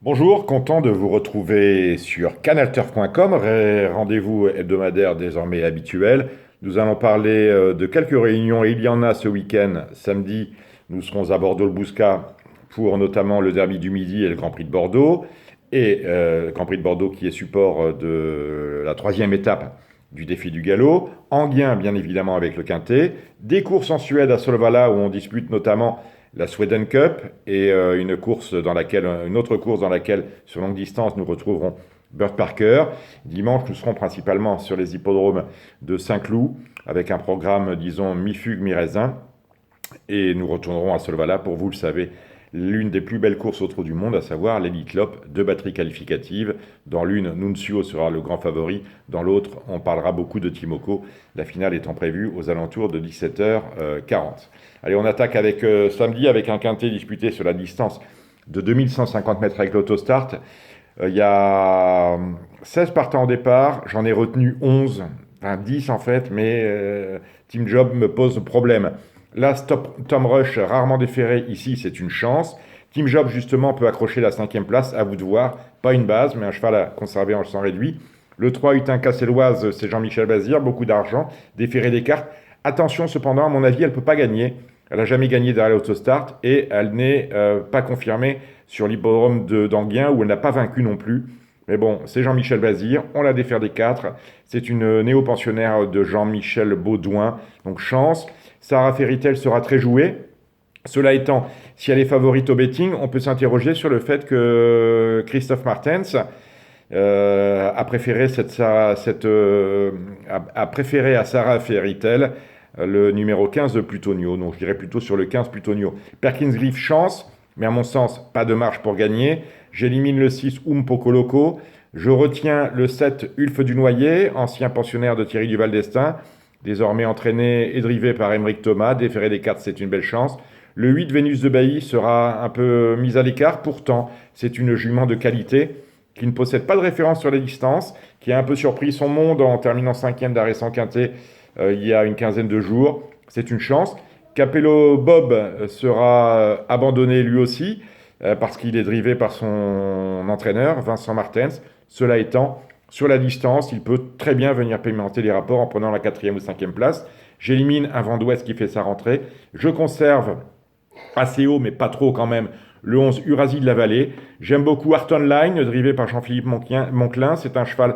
Bonjour, content de vous retrouver sur canalturf.com, rendez-vous hebdomadaire désormais habituel. Nous allons parler de quelques réunions et il y en a ce week-end. Samedi, nous serons à Bordeaux-le-Bouscat pour notamment le Derby du Midi et le Grand Prix de Bordeaux. Et le Grand Prix de Bordeaux qui est support de la troisième étape du défi du galop. Enghien, bien évidemment, avec le Quintet. Des courses en Suède à Solvalla où on dispute notamment la Sweden Cup et une autre course dans laquelle, sur longue distance, nous retrouverons Burt Parker. Dimanche, nous serons principalement sur les hippodromes de Saint-Cloud, avec un programme, disons, mi-fugue, mi-raisin. Et nous retournerons à Solvalla pour, vous le savez, l'une des plus belles courses au trot du monde, à savoir l'Elite Lopp, deux batteries qualificatives. Dans l'une, Nunzio sera le grand favori. Dans l'autre, on parlera beaucoup de Timoko, la finale étant prévue aux alentours de 17h40. Allez, on attaque avec samedi avec un quintet disputé sur la distance de 2150 mètres avec l'autostart. Il y a 16 partants au départ, j'en ai retenu 11, enfin 10 en fait, mais Team Job me pose problème. Là, Tom Rush, rarement déféré, ici c'est une chance. Team Job justement peut accrocher la cinquième place, à vous de voir. Pas une base, mais un cheval à conserver en sang réduit. Le 3 Hutin Casselloise, c'est Jean-Michel Bazir, beaucoup d'argent, déféré des cartes. Attention cependant, à mon avis, elle ne peut pas gagner. Elle n'a jamais gagné derrière l'autostart et elle n'est pas confirmée sur l'hippodrome d'Anguien où elle n'a pas vaincu non plus. Mais bon, c'est Jean-Michel Bazir, on l'a déféré des 4. C'est une néo-pensionnaire de Jean-Michel Baudouin, donc chance. Sarah Fairytale sera très jouée. Cela étant, si elle est favorite au betting, on peut s'interroger sur le fait que Christophe Martens a préféré a préféré à Sarah Fairytale le numéro 15 de Plutonio. Donc je dirais plutôt sur le 15 Plutonio. Perkins Griff, chance, mais à mon sens, pas de marge pour gagner. J'élimine le 6 Poco. Je retiens le 7 Ulf du Noyer, ancien pensionnaire de Thierry Duval d'Estaing, désormais entraîné et drivé par Émeric Thomas. Déféré des 4, c'est une belle chance. Le 8 Vénus de Bailly sera un peu mise à l'écart. Pourtant, c'est une jument de qualité qui ne possède pas de référence sur les distances, qui a un peu surpris son monde en terminant 5e d'arrêt sans quintet il y a une quinzaine de jours. C'est une chance. Capello Bob sera abandonné lui aussi, parce qu'il est drivé par son entraîneur, Vincent Martens. Cela étant, sur la distance, il peut très bien venir pimenter les rapports en prenant la 4e ou 5e place. J'élimine un vent d'ouest qui fait sa rentrée. Je conserve assez haut, mais pas trop quand même, le 11 Urasie de la Vallée. J'aime beaucoup Art Online, drivé par Jean-Philippe Monclin. C'est un cheval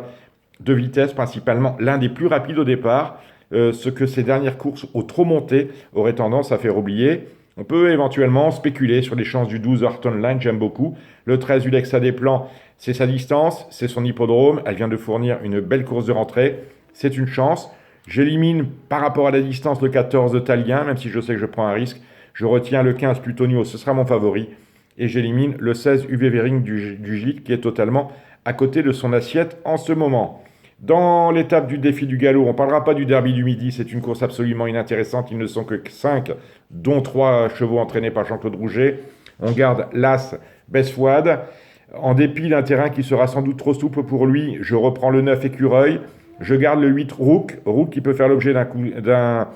de vitesse, principalement l'un des plus rapides au départ. Ce que ces dernières courses au trop monté auraient tendance à faire oublier. On peut éventuellement spéculer sur les chances du 12 Art Online, j'aime beaucoup. Le 13 Ulexa des Plans, c'est sa distance, c'est son hippodrome. Elle vient de fournir une belle course de rentrée. C'est une chance. J'élimine par rapport à la distance le 14 de Talien, même si je sais que je prends un risque. Je retiens le 15 Plutonio, ce sera mon favori. Et j'élimine le 16 UV Vering du Gilles, qui est totalement à côté de son assiette en ce moment. Dans l'étape du défi du galop, on ne parlera pas du Derby du Midi, c'est une course absolument inintéressante, ils ne sont que 5, dont 3 chevaux entraînés par Jean-Claude Rouget. On garde l'As Besfouad. En dépit d'un terrain qui sera sans doute trop souple pour lui, je reprends le 9 Écureuil. Je garde le 8 Rook qui peut faire l'objet d'un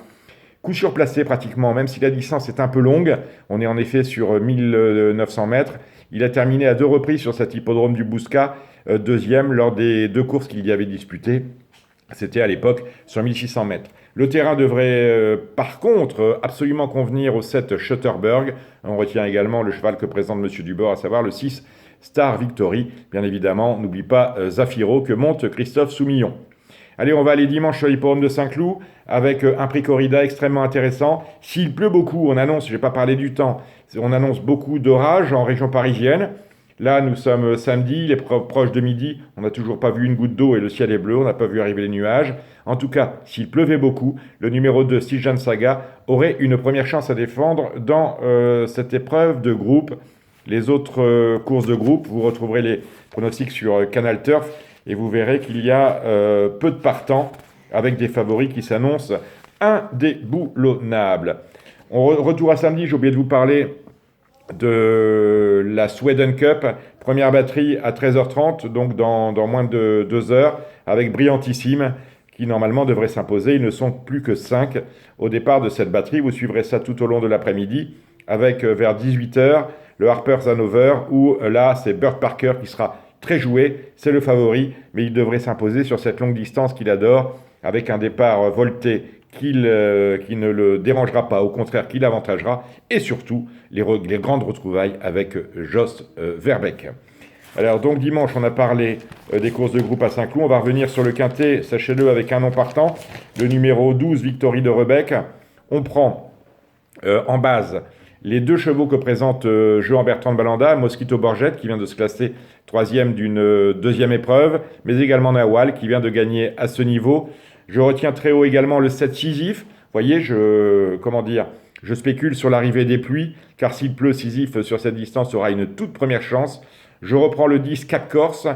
coup surplacé pratiquement, même si la distance est un peu longue. On est en effet sur 1900 mètres. Il a terminé à 2 reprises sur cet hippodrome du Bouscat, deuxième lors des 2 courses qu'il y avait disputées. C'était à l'époque sur 1600 mètres. Le terrain devrait par contre absolument convenir au 7 Schutterberg. On retient également le cheval que présente M. Dubord, à savoir le 6 Star Victory. Bien évidemment, n'oublie pas Zafiro que monte Christophe Soumillon. Allez, on va aller dimanche sur l'hippodrome de Saint-Cloud avec un prix corrida extrêmement intéressant. S'il pleut beaucoup, on annonce, je ne vais pas parler du temps, on annonce beaucoup d'orages en région parisienne. Là, nous sommes samedi, il est proche de midi, on n'a toujours pas vu une goutte d'eau et le ciel est bleu, on n'a pas vu arriver les nuages. En tout cas, s'il pleuvait beaucoup, le numéro 2, Sijan Saga, aurait une première chance à défendre dans cette épreuve de groupe. Les autres courses de groupe, vous retrouverez les pronostics sur Canal Turf et vous verrez qu'il y a peu de partants avec des favoris qui s'annoncent indéboulonnables. Retour à samedi, j'ai oublié de vous parler de la Sweden Cup, première batterie à 13h30, donc dans moins de 2 heures, avec Brillantissime, qui normalement devrait s'imposer. Ils ne sont plus que 5 au départ de cette batterie. Vous suivrez ça tout au long de l'après-midi, avec vers 18h le Harper's Hanover, où là, c'est Burt Parker qui sera très joué, c'est le favori, mais il devrait s'imposer sur cette longue distance qu'il adore, avec un départ volté qui ne le dérangera pas, au contraire qui l'avantagera, et surtout les grandes retrouvailles avec Jos Verbeek. Alors donc dimanche, on a parlé des courses de groupe à Saint-Cloud, on va revenir sur le quintet, sachez-le, avec un nom partant, le numéro 12, Victory de Rebec. On prend en base les 2 chevaux que présente Johan Bertrand de Balanda, Mosquito Borgette qui vient de se classer 3e d'une 2e épreuve, mais également Nawal qui vient de gagner à ce niveau. Je retiens très haut également le 7 Sisyphe. Vous voyez, je spécule sur l'arrivée des pluies, car s'il pleut, Sisyphe sur cette distance aura une toute première chance. Je reprends le 10 Cap Corse,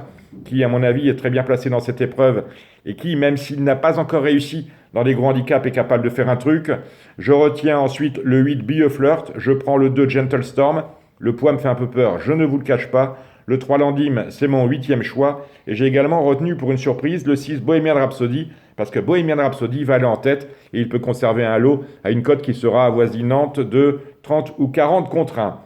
qui à mon avis est très bien placé dans cette épreuve, et qui, même s'il n'a pas encore réussi dans les gros handicaps, est capable de faire un truc. Je retiens ensuite le 8 Be a Flirt, je prends le 2 Gentle Storm, le poids me fait un peu peur, je ne vous le cache pas. Le 3 Landim, c'est mon 8e choix. Et j'ai également retenu pour une surprise le 6 Bohemian Rhapsody, parce que Bohemian Rhapsody va aller en tête et il peut conserver un lot à une cote qui sera avoisinante de 30 ou 40 contre 1.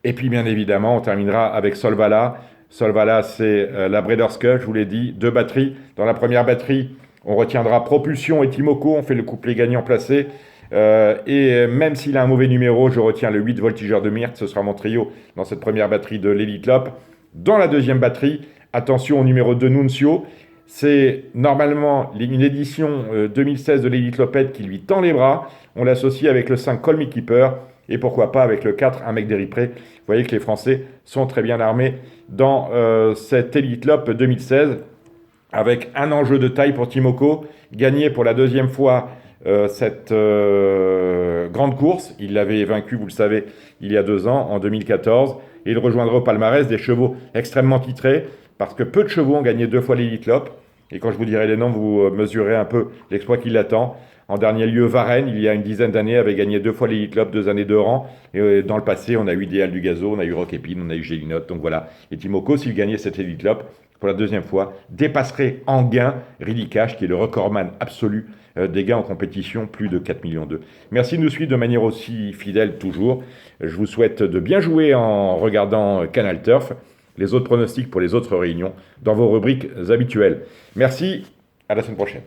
Et puis bien évidemment, on terminera avec Solvala. Solvala, c'est la Breeders' Cup, je vous l'ai dit, 2 batteries. Dans la première batterie, on retiendra Propulsion et Timoko, on fait le couplet gagnant placé. Et même s'il a un mauvais numéro, je retiens le 8 Voltigeur de Myrte, ce sera mon trio dans cette première batterie de l'Elite Lop. Dans la deuxième batterie, attention au numéro 2 Nuncio, c'est normalement une édition 2016 de l'Elite Lopette qui lui tend les bras, on l'associe avec le 5 Call Me Keeper, et pourquoi pas avec le 4 Un Mec des Pré. Vous voyez que les Français sont très bien armés dans cette Elite Lop 2016, avec un enjeu de taille pour Timoko, gagné pour la deuxième fois cette grande course. Il l'avait vaincu, vous le savez, il y a 2 ans, en 2014. Et il rejoindra au palmarès des chevaux extrêmement titrés, parce que peu de chevaux ont gagné 2 fois l'Elite Lop. Et quand je vous dirai les noms, vous mesurez un peu l'exploit qui l'attend. En dernier lieu, Varennes, il y a une dizaine d'années, avait gagné 2 fois l'Elite Lop, 2 années de rang. Et dans le passé, on a eu Idéal du Gazo, on a eu Rock Épine, on a eu Gélinote. Donc voilà. Et Timoko, s'il gagnait cette Elite Lop, pour la deuxième fois, dépasserait en gain Ridley Cash, qui est le recordman absolu des gains en compétition, plus de 4 millions d'euros. Merci de nous suivre de manière aussi fidèle toujours. Je vous souhaite de bien jouer en regardant Canal Turf. Les autres pronostics pour les autres réunions dans vos rubriques habituelles. Merci, à la semaine prochaine.